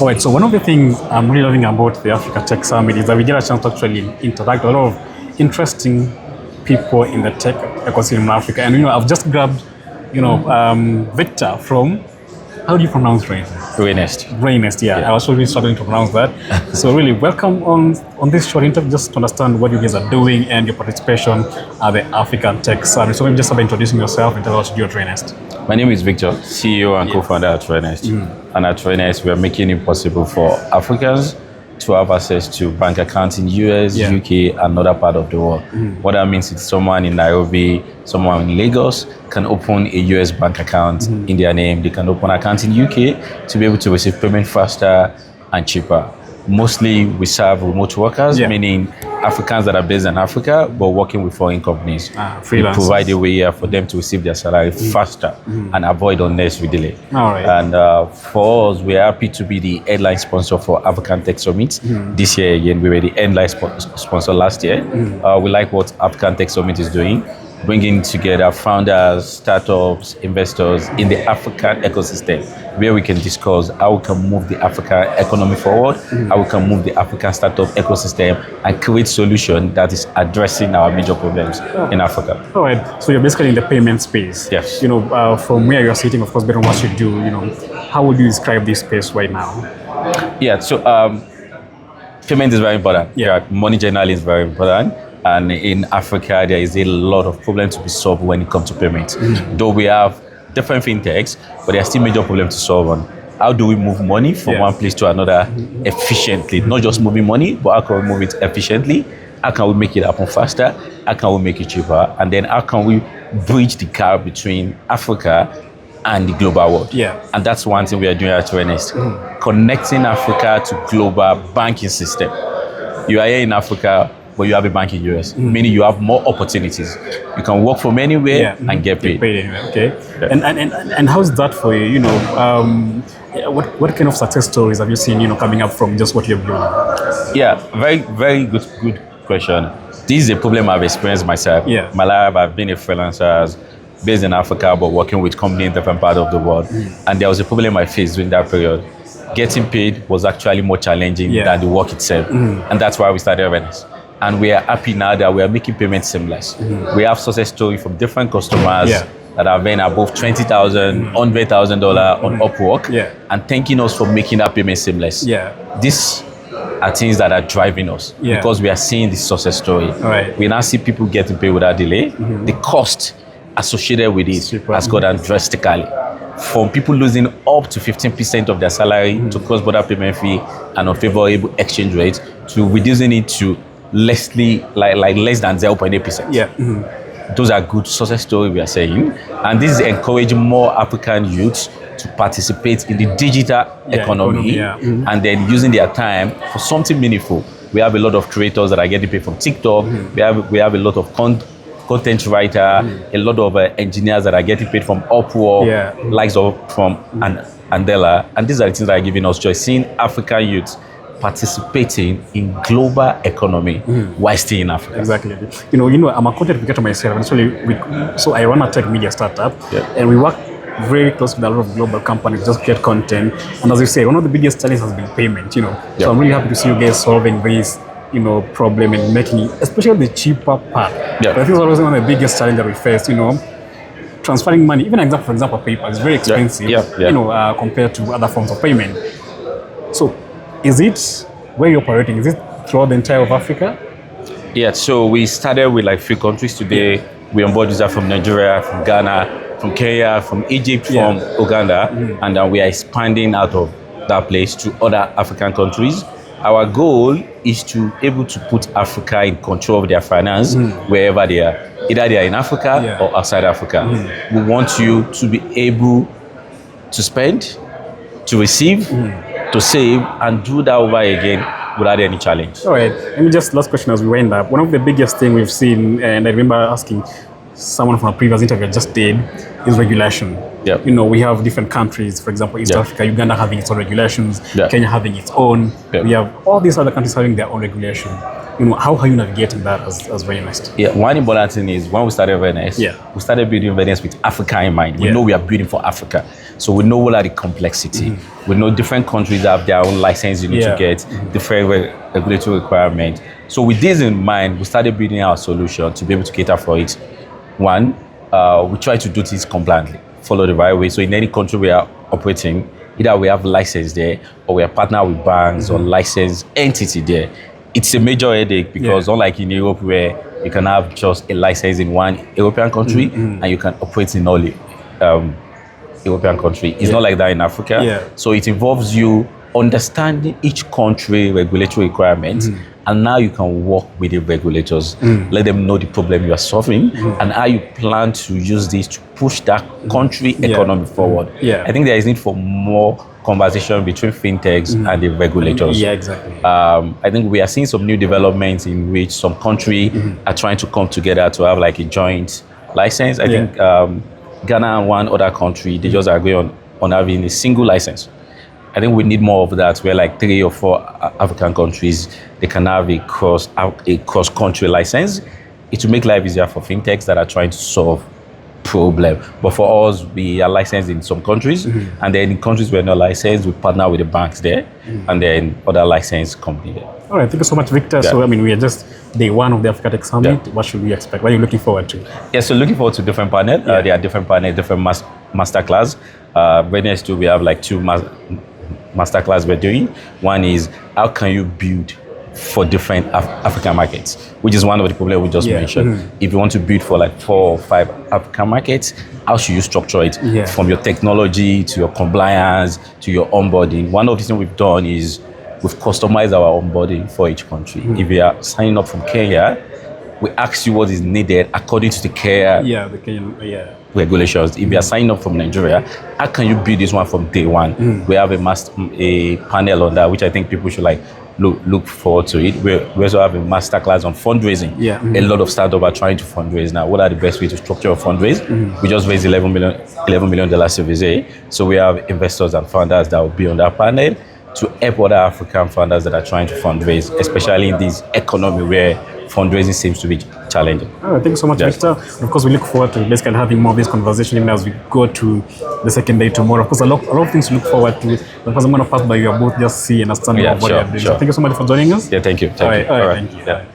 All right, so one of the things I'm really loving about the Africa Tech Summit is that we get a chance to actually interact with a lot of interesting people in the tech ecosystem in Africa. And, I've just grabbed, Victor from, how do you pronounce Raenest? Raenest, yeah. I was really struggling to pronounce that. So really, welcome on this short interview, just to understand what you guys are doing and your participation at the African Tech Summit. So maybe just start introducing yourself and tell us what you do at Raenest. My name is Victor, CEO and co-founder at Raenest. And at Raenest, we are making it possible for Africans to have access to bank accounts in US, UK, and other part of the world. What that means is someone in Nairobi, someone in Lagos can open a US bank account in their name. They can open an account in UK to be able to receive payment faster and cheaper. Mostly we serve remote workers, meaning Africans that are based in Africa but working with foreign companies. We provide a way for them to receive their salary faster and avoid unnecessary delay. All right. And for us, we're happy to be the headline sponsor for African Tech Summit. This year again, we were the headline sponsor last year. We like what African Tech Summit is doing, bringing together founders, startups, investors in the African ecosystem, where we can discuss how we can move the African economy forward, how we can move the African startup ecosystem and create solutions that is addressing our major problems in Africa. All right, so you're basically in the payment space. Yes. From where you're sitting, of course, based on what you do, how would you describe this space right now? Yeah, so payment is very important. Money generally is very important. And in Africa, there is a lot of problems to be solved when it comes to payments. Though we have different fintechs, but there are still major problems to solve on. How do we move money from one place to another efficiently? Not just moving money, but how can we move it efficiently? How can we make it happen faster? How can we make it cheaper? And then how can we bridge the gap between Africa and the global world? And that's one thing we are doing at Raenest, connecting Africa to global banking system. You are here in Africa, but you have a bank in US, meaning you have more opportunities. You can work from anywhere and get paid. Okay. And how's that for you? What kind of success stories have you seen, coming up from just what you've done? Yeah, very, very good question. This is a problem I've experienced myself. My life, I've been a freelancer based in Africa, but working with companies in different parts of the world. And there was a problem I faced during that period. Getting paid was actually more challenging than the work itself. And that's why we started Raenest. And we are happy now that we are making payments seamless. We have success stories from different customers that have been above $20,000, $100,000 on Upwork and thanking us for making that payment seamless. These are things that are driving us because we are seeing this success story. We now see people getting paid without delay. The cost associated with it has gone down drastically. From people losing up to 15% of their salary to cross-border payment fee and unfavorable exchange rate to reducing it to less than 0.8%. Those are good success stories we are saying. And this is encouraging more African youths to participate in the digital economy and then using their time for something meaningful. We have a lot of creators that are getting paid from TikTok. We have a lot of content writer, a lot of engineers that are getting paid from Upwork, likes of from Andela. And these are the things that are giving us joy, seeing African youths participating in global economy while staying in Africa. Exactly. I'm a content creator myself. So I run a tech media startup, and we work very close with a lot of global companies to just create content. And as you say, one of the biggest challenges has been payment. So I'm really happy to see you guys solving this, problem and making it, especially the cheaper part. But I think it's always one of the biggest challenges that we face. Transferring money, even for example, PayPal is very expensive. Compared to other forms of payment. So, is it where you're operating? Is it throughout the entire of Africa? Yeah, so we started with like few countries today. We onboard users from Nigeria, from Ghana, from Kenya, from Egypt, from Uganda, and then we are expanding out of that place to other African countries. Our goal is to able to put Africa in control of their finance wherever they are. Either they are in Africa or outside Africa. We want you to be able to spend, to receive, to save, and do that over again without any challenge. All right. Let me just last question as we wind up. One of the biggest things we've seen, and I remember asking someone from a previous interview I just did, is regulation. We have different countries, for example, East Africa, Uganda having its own regulations, Kenya having its own. We have all these other countries having their own regulation. how are you navigating that as Raenest? Yeah, one important thing is when we started Raenest, we started building Raenest with Africa in mind. We know we are building for Africa. So we know what are the complexity. We know different countries have their own license you need to get, different regulatory requirements. So with this in mind, we started building our solution to be able to cater for it. One, we try to do things compliantly, follow the right way. So in any country we are operating, either we have license there or we are partner with banks or licensed entity there. It's a major headache because unlike in Europe where you can have just a license in one European country and you can operate in all European country. It's not like that in Africa. So it involves you understanding each country regulatory requirements and now you can work with the regulators, let them know the problem you are solving and how you plan to use this to push that country economy forward. I think there is need for more conversation between fintechs and the regulators. Exactly. I think we are seeing some new developments in which some country are trying to come together to have like a joint license. I think Ghana and one other country, they just agree on having a single license. I think we need more of that where like 3 or 4 African countries, they can have a cross-country license. It will make life easier for fintechs that are trying to solve problem. But for us, we are licensed in some countries, and then in countries we're not licensed, we partner with the banks there, and then other licensed companies there. All right, thank you so much, Victor. So, we are just day one of the Africa Tech Summit. What should we expect? What are you looking forward to? So looking forward to different panels. There are different panels, different masterclass. Raenest too, we have like 2 masterclass we're doing. One is how can you build for different African markets, which is one of the problems we just mentioned. If you want to build for like 4 or 5 African markets, how should you structure it? From your technology to your compliance to your onboarding. One of the things we've done is we've customized our onboarding for each country. If you are signing up from Kenya, we ask you what is needed according to the Kenya regulations. If you are signing up from Nigeria, how can you build this one from day one? We have a panel on that, which I think people should like look forward to it. We also have a masterclass on fundraising. A lot of startups are trying to fundraise now. What are the best ways to structure a fundraise? We just raised $11 million Series A. So we have investors and founders that will be on that panel to help other African founders that are trying to fundraise, especially in this economy where fundraising seems to be challenging. Thank you so much, Victor. Of course, we look forward to basically having more of this conversation even as we go to the second day tomorrow. Of course, a lot of things to look forward to. Because I'm going to pass by your booth, just see and understand what you're doing. So thank you so much for joining us. Thank you. All right. Thank you.